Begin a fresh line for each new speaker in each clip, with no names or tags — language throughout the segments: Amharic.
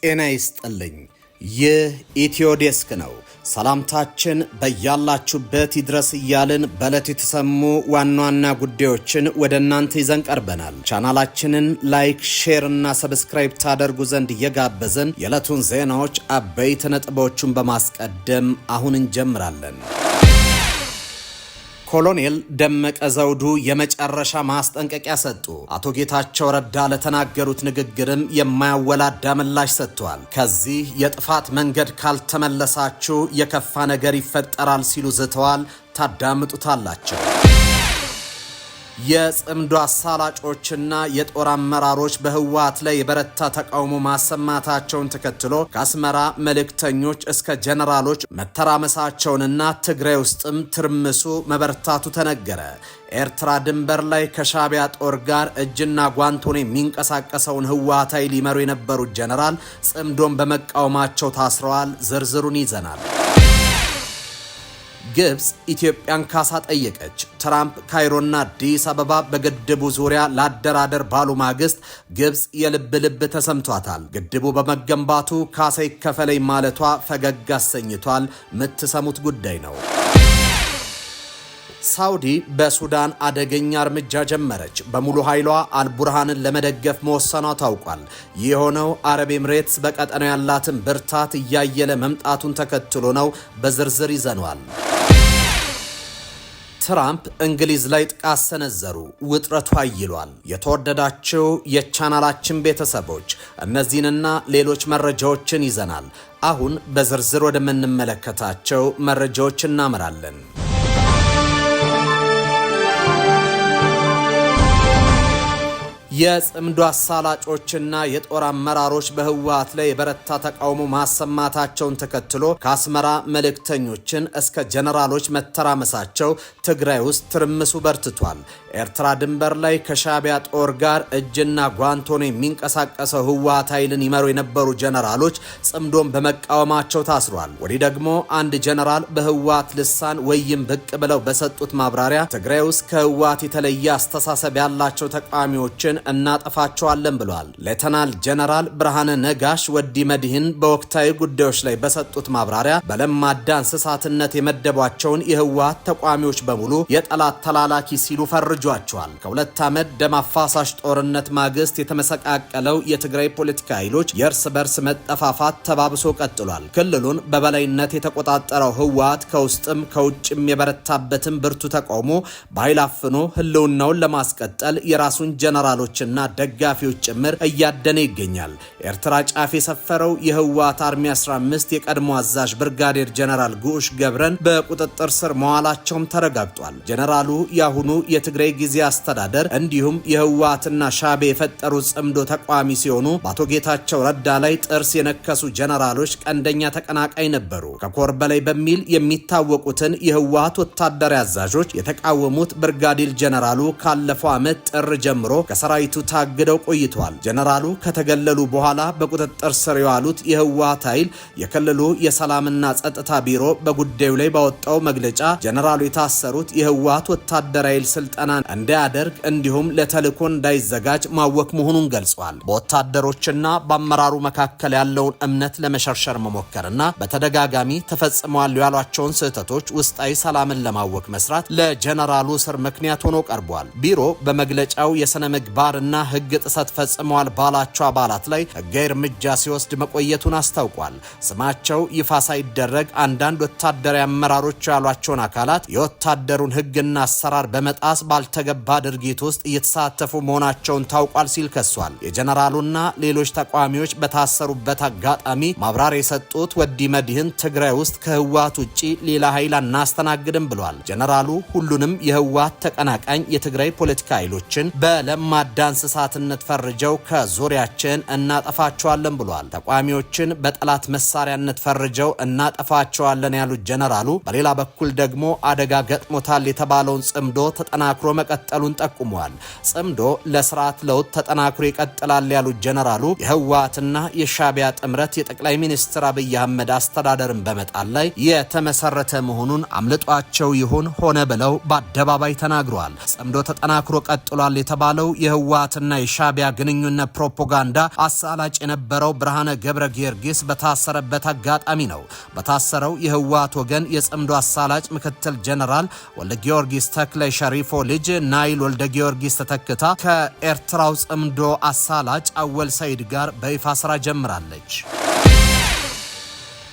ጤና ይስጥልኝ። ይህ ኢትዮ ዴስክ ነው። ሰላምታችን በያላችሁበት ይድረስ እያልን በዕለቱ የተሰሙ ዋና ዋና ጉዳዮችን ወደ እናንተ ይዘን ቀርበናል። ቻናላችንን ላይክ፣ ሼር እና ሰብስክራይብ ታደርጉ ዘንድ እየጋበዝን የዕለቱን ዜናዎች አበይት ነጥቦቹን በማስቀደም አሁን እንጀምራለን። ኮሎኔል ደመቀ ዘውዱ የመጨረሻ ማስጠንቀቂያ ሰጡ። አቶ ጌታቸው ረዳ ለተናገሩት ንግግርም የማያወላዳ ምላሽ ሰጥተዋል። ከዚህ የጥፋት መንገድ ካልተመለሳችሁ የከፋ ነገር ይፈጠራል ሲሉ ዝተዋል። ታዳምጡታላችሁ። የጽምዶ አሳላጮችና የጦር አመራሮች በህወሓት ላይ የበረታ ተቃውሞ ማሰማታቸውን ተከትሎ ከአስመራ መልእክተኞች እስከ ጀነራሎች መተራመሳቸውንና ትግራይ ውስጥም ትርምሱ መበርታቱ ተነገረ። ኤርትራ ድንበር ላይ ከሻቢያ ጦር ጋር እጅና ጓንት ሆነው የሚንቀሳቀሰውን ህወሓት ኃይል ሊመሩ የነበሩት ጀነራል ጽምዶን በመቃወማቸው ታስረዋል። ዝርዝሩን ይዘናል። ግብጽ ኢትዮጵያን ካሳ ጠየቀች። ትራምፕ ካይሮና አዲስ አበባ በግድቡ ዙሪያ ላደራደር ባሉ ማግስት ግብጽ የልብ ልብ ተሰምቷታል። ግድቡ በመገንባቱ ካሳ ይከፈለኝ ማለቷ ፈገግ አሰኝቷል። የምትሰሙት ጉዳይ ነው። ሳውዲ በሱዳን አደገኛ እርምጃ ጀመረች። በሙሉ ኃይሏ አልቡርሃንን ለመደገፍ መወሰኗ ታውቋል። የሆነው አረብ ኤምሬትስ በቀጠናው ያላትን ብርታት እያየለ መምጣቱን ተከትሎ ነው። በዝርዝር ይዘኗል። ትራምፕ እንግሊዝ ላይ ጥቃት ሰነዘሩ። ውጥረቱ አይሏል። የተወደዳቸው የቻናላችን ቤተሰቦች እነዚህንና ሌሎች መረጃዎችን ይዘናል። አሁን በዝርዝር ወደምንመለከታቸው መረጃዎች እናመራለን። የጽምዶ አሳላጮችና የጦር አመራሮች በህወሓት ላይ የበረታ ተቃውሞ ማሰማታቸውን ተከትሎ ከአስመራ መልእክተኞችን እስከ ጀነራሎች መተራመሳቸው ትግራይ ውስጥ ትርምሱ በርትቷል። ኤርትራ ድንበር ላይ ከሻቢያ ጦር ጋር እጅና ጓንት ሆነው የሚንቀሳቀሰው ህወሓት ኃይልን ይመሩ የነበሩ ጀነራሎች ጽምዶን በመቃወማቸው ታስሯል። ወዲህ ደግሞ አንድ ጀነራል በህወሓት ልሳን ወይም ብቅ ብለው በሰጡት ማብራሪያ ትግራይ ውስጥ ከህወሓት የተለየ አስተሳሰብ ያላቸው ተቃዋሚዎችን እናጠፋቸዋለን ብለዋል። ሌተናል ጀነራል ብርሃነ ነጋሽ ወዲ መድህን በወቅታዊ ጉዳዮች ላይ በሰጡት ማብራሪያ በለማዳ እንስሳትነት የመደቧቸውን የህወሓት ተቋሚዎች በሙሉ የጠላት ተላላኪ ሲሉ ፈርጇቸዋል። ከሁለት ዓመት ደም አፋሳሽ ጦርነት ማግስት የተመሰቃቀለው የትግራይ ፖለቲካ ኃይሎች የእርስ በርስ መጠፋፋት ተባብሶ ቀጥሏል። ክልሉን በበላይነት የተቆጣጠረው ህወሓት ከውስጥም ከውጭም የበረታበትን ብርቱ ተቃውሞ በኃይል አፍኖ ህልውናውን ለማስቀጠል የራሱን ጀነራሎች እና ደጋፊዎች ጭምር እያደነ ይገኛል። ኤርትራ ጫፍ የሰፈረው የህወሓት አርሚ 15 የቀድሞ አዛዥ ብርጋዴር ጀነራል ጉሽ ገብረን በቁጥጥር ስር መዋላቸውም ተረጋግጧል። ጀነራሉ ያሁኑ የትግራይ ጊዜ አስተዳደር እንዲሁም የህወሓትና ሻዕቢያ የፈጠሩት ጽምዶ ተቋሚ ሲሆኑ በአቶ ጌታቸው ረዳ ላይ ጥርስ የነከሱ ጀነራሎች ቀንደኛ ተቀናቃይ ነበሩ። ከኮር በላይ በሚል የሚታወቁትን የህወሓት ወታደራዊ አዛዦች የተቃወሙት ብርጋዴር ጀነራሉ ካለፈው ዓመት ጥር ጀምሮ ከሰራዊቱ ታግደው ቆይተዋል። ጀነራሉ ከተገለሉ በኋላ በቁጥጥር ስር የዋሉት የህወሓት ኃይል የክልሉ የሰላምና ጸጥታ ቢሮ በጉዳዩ ላይ ባወጣው መግለጫ ጀነራሉ የታሰሩት የህወሓት ወታደራዊ ኃይል ስልጠና እንዳያደርግ እንዲሁም ለተልእኮ እንዳይዘጋጅ ማወክ መሆኑን ገልጿል። በወታደሮችና በአመራሩ መካከል ያለውን እምነት ለመሸርሸር መሞከርና በተደጋጋሚ ተፈጽመዋል ያሏቸውን ስህተቶች ውስጣዊ ሰላምን ለማወክ መስራት ለጀነራሉ ስር ምክንያት ሆኖ ቀርቧል። ቢሮ በመግለጫው የሰነ ምግባርና ህግ ጥሰት ፈጽመዋል ባላቸው አባላት ላይ ህጋዊ እርምጃ ሲወስድ መቆየቱን አስታውቋል። ስማቸው ይፋ ሳይደረግ አንዳንድ ወታደራዊ አመራሮች ያሏቸውን አካላት የወታደሩን ህግና አሰራር በመጣስ ባልተገባ ድርጊት ውስጥ እየተሳተፉ መሆናቸውን ታውቋል ሲል ከሷል። የጀነራሉና ሌሎች ተቃዋሚዎች በታሰሩበት አጋጣሚ ማብራሪያ የሰጡት ወዲ መድህን ትግራይ ውስጥ ከህወሓት ውጪ ሌላ ኃይል አናስተናግድም ብሏል። ጀነራሉ ሁሉንም የህወሓት ተቀናቃኝ የትግራይ ፖለቲካ ኃይሎችን በለማዳ እንስሳትነት ፈርጀው ከዙሪያችን እናጠፋቸዋለን ብሏል። ተቋሚዎችን በጠላት መሳሪያነት ፈርጀው እናጠፋቸዋለን ያሉት ጀነራሉ በሌላ በኩል ደግሞ አደጋ ገጥሞታል የተባለውን ጽምዶ ተጠናክሮ መቀጠሉን ጠቁመዋል። ጽምዶ ለስርዓት ለውጥ ተጠናክሮ ይቀጥላል ያሉት ጀነራሉ የህወሓትና የሻዕቢያ ጥምረት የጠቅላይ ሚኒስትር አብይ አህመድ አስተዳደርን በመጣል ላይ የተመሰረተ መሆኑን አምልጧቸው ይሁን ሆነ ብለው በአደባባይ ተናግረዋል። ጽምዶ ተጠናክሮ ቀጥሏል የተባለው የህወሓት የህወሓትና የሻዕቢያ ግንኙነት ፕሮፓጋንዳ አሳላጭ የነበረው ብርሃነ ገብረ ጊዮርጊስ በታሰረበት አጋጣሚ ነው። በታሰረው የህወሓት ወገን የጽምዶ አሳላጭ ምክትል ጀነራል ወልደ ጊዮርጊስ ተክለ ሸሪፎ ልጅ ናይል ወልደ ጊዮርጊስ ተተክታ ከኤርትራው ጽምዶ አሳላጭ አወል ሰይድ ጋር በይፋ ስራ ጀምራለች።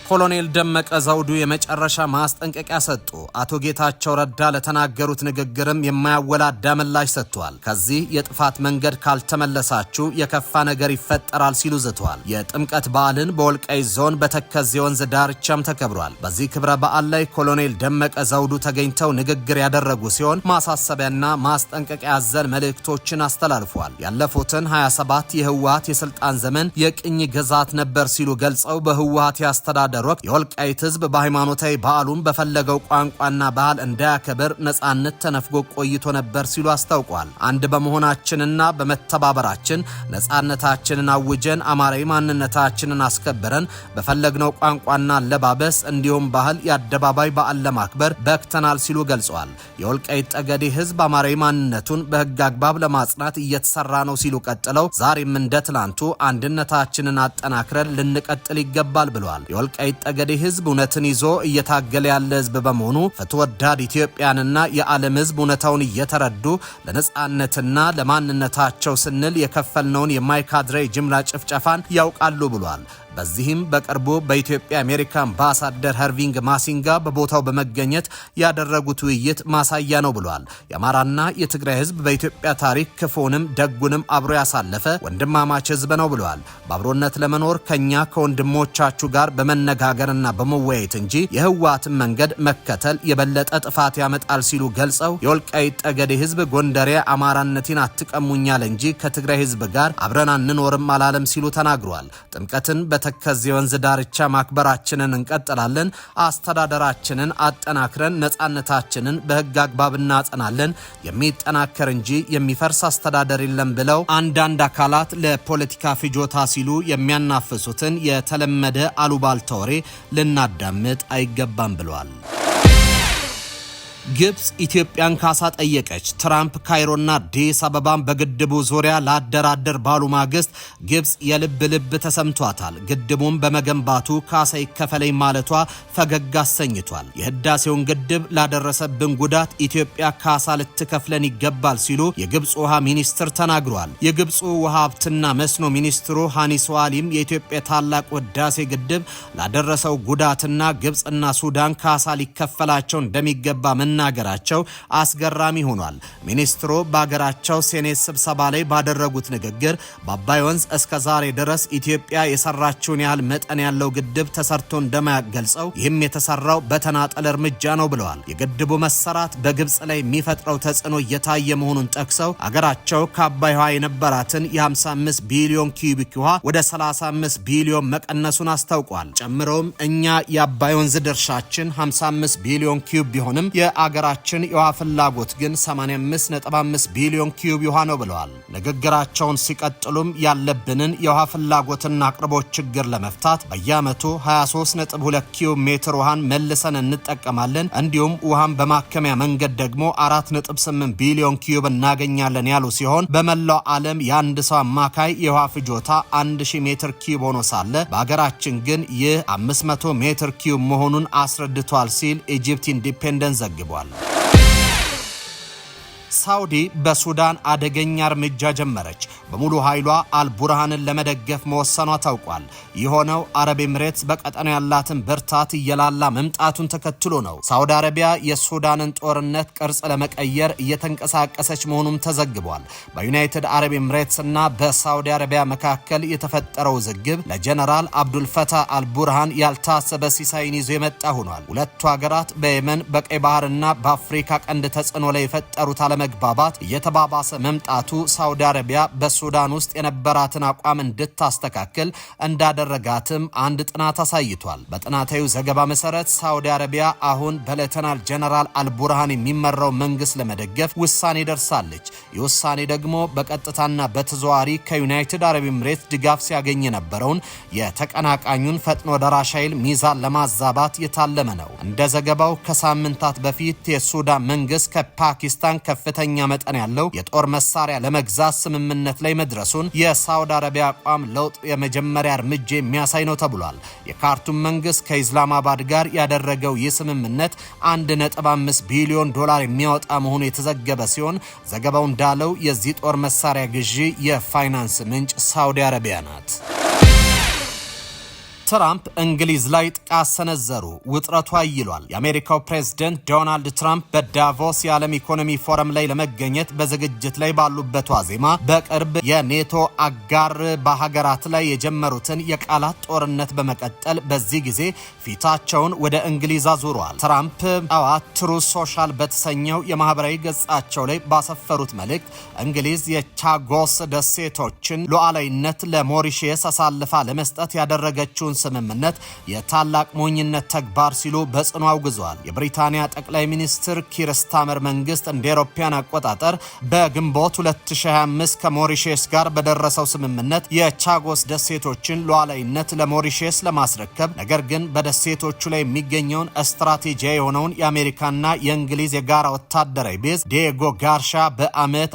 ኮሎኔል ደመቀ ዘውዱ የመጨረሻ ማስጠንቀቂያ ሰጡ። አቶ ጌታቸው ረዳ ለተናገሩት ንግግርም የማያወላዳ ምላሽ ሰጥቷል። ከዚህ የጥፋት መንገድ ካልተመለሳችሁ የከፋ ነገር ይፈጠራል ሲሉ ዝተዋል። የጥምቀት በዓልን በወልቃይት ዞን በተከዜ ወንዝ ዳርቻም ተከብሯል። በዚህ ክብረ በዓል ላይ ኮሎኔል ደመቀ ዘውዱ ተገኝተው ንግግር ያደረጉ ሲሆን ማሳሰቢያና ማስጠንቀቂያ ያዘል መልእክቶችን አስተላልፏል። ያለፉትን 27 የህወሓት የስልጣን ዘመን የቅኝ ግዛት ነበር ሲሉ ገልጸው በህወሓት ያስተዳደ ወቅት የወልቃይት ህዝብ በሃይማኖታዊ በዓሉን በፈለገው ቋንቋና ባህል እንዳያከብር ነጻነት ተነፍጎ ቆይቶ ነበር ሲሉ አስታውቋል። አንድ በመሆናችንና በመተባበራችን ነጻነታችንን አውጀን አማራዊ ማንነታችንን አስከብረን በፈለግነው ቋንቋና አለባበስ እንዲሁም ባህል የአደባባይ በዓል ለማክበር በክተናል ሲሉ ገልጸዋል። የወልቃይት ጠገዴ ህዝብ አማራዊ ማንነቱን በህግ አግባብ ለማጽናት እየተሰራ ነው ሲሉ ቀጥለው ዛሬም እንደ ትላንቱ አንድነታችንን አጠናክረን ልንቀጥል ይገባል ብለዋል። የወልቃይት ጠገዴ ህዝብ እውነትን ይዞ እየታገለ ያለ ህዝብ በመሆኑ ፍትህ ወዳድ ኢትዮጵያንና የዓለም ህዝብ እውነታውን እየተረዱ ለነጻነትና ለማንነታቸው ስንል የከፈልነውን የማይካድሬ ጅምላ ጭፍጨፋን ያውቃሉ ብሏል። በዚህም በቅርቡ በኢትዮጵያ አሜሪካ አምባሳደር ሄርቪንግ ማሲንጋ በቦታው በመገኘት ያደረጉት ውይይት ማሳያ ነው ብሏል። የአማራና የትግራይ ህዝብ በኢትዮጵያ ታሪክ ክፉንም ደጉንም አብሮ ያሳለፈ ወንድማማች ህዝብ ነው ብሏል። በአብሮነት ለመኖር ከኛ ከወንድሞቻችሁ ጋር በመነጋገርና በመወያየት እንጂ የህወሓትን መንገድ መከተል የበለጠ ጥፋት ያመጣል ሲሉ ገልጸው የወልቃይት ጠገዴ ህዝብ ጎንደሬ አማራነትን አትቀሙኛል እንጂ ከትግራይ ህዝብ ጋር አብረን አንኖርም አላለም ሲሉ ተናግሯል። ጥምቀትን ተከዜ ወንዝ ዳርቻ ማክበራችንን እንቀጥላለን። አስተዳደራችንን አጠናክረን ነጻነታችንን በህግ አግባብ እናጸናለን። የሚጠናከር እንጂ የሚፈርስ አስተዳደር የለም ብለው አንዳንድ አካላት ለፖለቲካ ፍጆታ ሲሉ የሚያናፍሱትን የተለመደ አሉባልታ ወሬ ልናዳምጥ አይገባም ብለዋል። ግብጽ ኢትዮጵያን ካሳ ጠየቀች። ትራምፕ ካይሮና አዲስ አበባን በግድቡ ዙሪያ ላደራደር ባሉ ማግስት ግብጽ የልብ ልብ ተሰምቷታል። ግድቡን በመገንባቱ ካሳ ይከፈለኝ ማለቷ ፈገግ አሰኝቷል። የህዳሴውን ግድብ ላደረሰብን ጉዳት ኢትዮጵያ ካሳ ልትከፍለን ይገባል ሲሉ የግብጽ ውሃ ሚኒስትር ተናግሯል። የግብጽ ውሃ ሀብትና መስኖ ሚኒስትሩ ሃኒስ ዋሊም የኢትዮጵያ ታላቁ ህዳሴ ግድብ ላደረሰው ጉዳትና ግብጽና ሱዳን ካሳ ሊከፈላቸው እንደሚገባ መናገራቸው አስገራሚ ሆኗል። ሚኒስትሩ በአገራቸው ሴኔት ስብሰባ ላይ ባደረጉት ንግግር በአባይ ወንዝ እስከ ዛሬ ድረስ ኢትዮጵያ የሰራችውን ያህል መጠን ያለው ግድብ ተሰርቶ እንደማያገልጸው ይህም የተሰራው በተናጠል እርምጃ ነው ብለዋል። የግድቡ መሰራት በግብጽ ላይ የሚፈጥረው ተጽዕኖ እየታየ መሆኑን ጠቅሰው አገራቸው ከአባይ ውሃ የነበራትን የ55 ቢሊዮን ኪዩቢክ ውሃ ወደ 35 ቢሊዮን መቀነሱን አስታውቋል። ጨምረውም እኛ የአባይ ወንዝ ድርሻችን 55 ቢሊዮን ኪዩብ ቢሆንም አገራችን የውሃ ፍላጎት ግን 85.5 ቢሊዮን ኪዩብ ውሃ ነው ብለዋል። ንግግራቸውን ሲቀጥሉም ያለብንን የውሃ ፍላጎትና አቅርቦት ችግር ለመፍታት በየዓመቱ 23.2 ኪዩብ ሜትር ውሃን መልሰን እንጠቀማለን። እንዲሁም ውሃን በማከሚያ መንገድ ደግሞ 4.8 ቢሊዮን ኪዩብ እናገኛለን ያሉ ሲሆን በመላው ዓለም የአንድ ሰው አማካይ የውሃ ፍጆታ 1000 ሜትር ኪዩብ ሆኖ ሳለ በአገራችን ግን ይህ 500 ሜትር ኪዩብ መሆኑን አስረድቷል ሲል ኢጂፕት ኢንዲፔንደንስ ዘግቧል። ሳውዲ በሱዳን አደገኛ እርምጃ ጀመረች። በሙሉ ኃይሏ አልቡርሃንን ለመደገፍ መወሰኗ ታውቋል። የሆነው አረብ ኤምሬትስ በቀጠናው ያላትን ብርታት እየላላ መምጣቱን ተከትሎ ነው። ሳውዲ አረቢያ የሱዳንን ጦርነት ቅርጽ ለመቀየር እየተንቀሳቀሰች መሆኑም ተዘግቧል። በዩናይትድ አረብ ኤምሬትስ እና በሳውዲ አረቢያ መካከል የተፈጠረው ውዝግብ ለጀነራል አብዱል ፈታህ አልቡርሃን ያልታሰበ ሲሳይን ይዞ የመጣ ሆኗል። ሁለቱ ሀገራት በየመን በቀይ ባህርና በአፍሪካ ቀንድ ተጽዕኖ ላይ የፈጠሩት አለመግባባት እየተባባሰ መምጣቱ ሳውዲ አረቢያ በሱዳን ውስጥ የነበራትን አቋም እንድታስተካክል እንዳደረጋትም አንድ ጥናት አሳይቷል። በጥናታዊ ዘገባ መሰረት ሳውዲ አረቢያ አሁን በሌተናል ጀነራል አልቡርሃን የሚመራው መንግስት ለመደገፍ ውሳኔ ደርሳለች። ይህ ውሳኔ ደግሞ በቀጥታና በተዘዋዋሪ ከዩናይትድ አረብ ኤምሬትስ ድጋፍ ሲያገኝ የነበረውን የተቀናቃኙን ፈጥኖ ደራሽ ኃይል ሚዛን ለማዛባት የታለመ ነው። እንደ ዘገባው ከሳምንታት በፊት የሱዳን መንግስት ከፓኪስታን ከፍተኛ መጠን ያለው የጦር መሳሪያ ለመግዛት ስምምነት ላይ መድረሱን የሳውዲ አረቢያ አቋም ለውጥ የመጀመሪያ እርምጃ የሚያሳይ ነው ተብሏል። የካርቱም መንግስት ከኢስላማባድ ጋር ያደረገው ይህ ስምምነት 1.5 ቢሊዮን ዶላር የሚያወጣ መሆኑ የተዘገበ ሲሆን ዘገባው እንዳለው የዚህ ጦር መሳሪያ ግዢ የፋይናንስ ምንጭ ሳውዲ አረቢያ ናት። ትራምፕ እንግሊዝ ላይ ጥቃት ሰነዘሩ። ውጥረቱ አይሏል። የአሜሪካው ፕሬዝዳንት ዶናልድ ትራምፕ በዳቮስ የዓለም ኢኮኖሚ ፎረም ላይ ለመገኘት በዝግጅት ላይ ባሉበት ዋዜማ በቅርብ የኔቶ አጋር በሀገራት ላይ የጀመሩትን የቃላት ጦርነት በመቀጠል በዚህ ጊዜ ፊታቸውን ወደ እንግሊዝ አዙረዋል። ትራምፕ ጠዋት ትሩዝ ሶሻል በተሰኘው የማህበራዊ ገጻቸው ላይ ባሰፈሩት መልእክት እንግሊዝ የቻጎስ ደሴቶችን ሉዓላዊነት ለሞሪሼስ አሳልፋ ለመስጠት ያደረገችውን ስምምነት የታላቅ ሞኝነት ተግባር ሲሉ በጽኑ አውግዘዋል። የብሪታንያ ጠቅላይ ሚኒስትር ኪር ስታመር መንግስት እንደ አውሮፓውያን አቆጣጠር በግንቦት 2025 ከሞሪሼስ ጋር በደረሰው ስምምነት የቻጎስ ደሴቶችን ሉዓላዊነት ለሞሪሼስ ለማስረከብ ነገር ግን በደሴቶቹ ላይ የሚገኘውን ስትራቴጂያዊ የሆነውን የአሜሪካና የእንግሊዝ የጋራ ወታደራዊ ቤዝ ዲየጎ ጋርሻ በአመት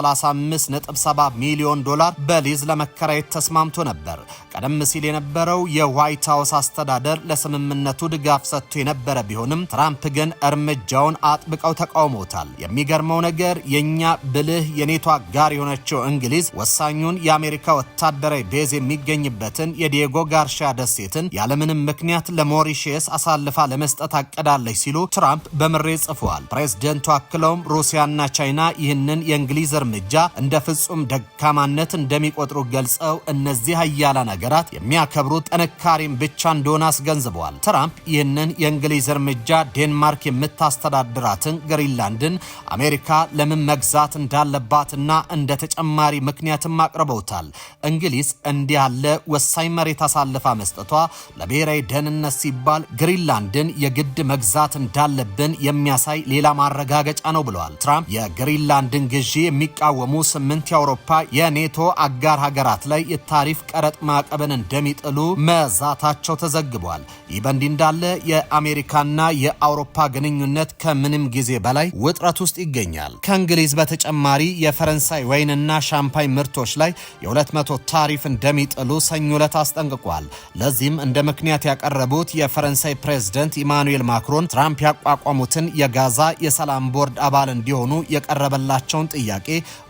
135.7 ሚሊዮን ዶላር በሊዝ ለመከራየት ተስማምቶ ነበር። ቀደም ሲል የነበረው የዋይት ሃውስ አስተዳደር ለስምምነቱ ድጋፍ ሰጥቶ የነበረ ቢሆንም ትራምፕ ግን እርምጃውን አጥብቀው ተቃውመውታል። የሚገርመው ነገር የኛ ብልህ የኔቶ አጋር የሆነችው እንግሊዝ ወሳኙን የአሜሪካ ወታደራዊ ቤዝ የሚገኝበትን የዲየጎ ጋርሻ ደሴትን ያለምንም ምክንያት ለሞሪሼስ አሳልፋ ለመስጠት አቀዳለች ሲሉ ትራምፕ በምሬት ጽፈዋል። ፕሬዝዳንቱ አክለውም ሩሲያና ቻይና ይህንን የእንግሊዝ እርምጃ እንደ ፍጹም ደካማነት እንደሚቆጥሩ ገልጸው እነዚህ ኃያላን ሀገራት የሚያከብሩት ጥንካሬም ብቻ እንደሆነ አስገንዝበዋል። ትራምፕ ይህንን የእንግሊዝ እርምጃ ዴንማርክ የምታስተዳድራትን ግሪንላንድን አሜሪካ ለምን መግዛት እንዳለባትና እንደ ተጨማሪ ምክንያትም አቅርበውታል። እንግሊዝ እንዲህ ያለ ወሳኝ መሬት አሳልፋ መስጠቷ ለብሔራዊ ደህንነት ሲባል ግሪንላንድን የግድ መግዛት እንዳለብን የሚያሳይ ሌላ ማረጋገጫ ነው ብለዋል። ትራምፕ የግሪንላንድን ግዢ የሚቃወሙ 8 የአውሮፓ የኔቶ አጋር ሀገራት ላይ የታሪፍ ቀረጥ ማዕቀብን እንደሚጥሉ መዛታቸው ተዘግቧል። ይህ በእንዲህ እንዳለ የአሜሪካና የአውሮፓ ግንኙነት ከምንም ጊዜ በላይ ውጥረት ውስጥ ይገኛል። ከእንግሊዝ በተጨማሪ የፈረንሳይ ወይንና ሻምፓኝ ምርቶች ላይ የ200 ታሪፍ እንደሚጥሉ ሰኞ ዕለት አስጠንቅቋል። ለዚህም እንደ ምክንያት ያቀረቡት የፈረንሳይ ፕሬዝዳንት ኢማኑኤል ማክሮን ትራምፕ ያቋቋሙትን የጋዛ የሰላም ቦርድ አባል እንዲሆኑ የቀረበላቸውን ጥያቄ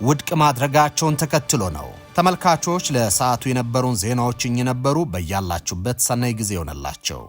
ውድቅ ማድረጋቸውን ተከትሎ ነው። ተመልካቾች ለሰዓቱ የነበሩን ዜናዎች እኚህ ነበሩ። በያላችሁበት ሰናይ ጊዜ ይሆነላችሁ።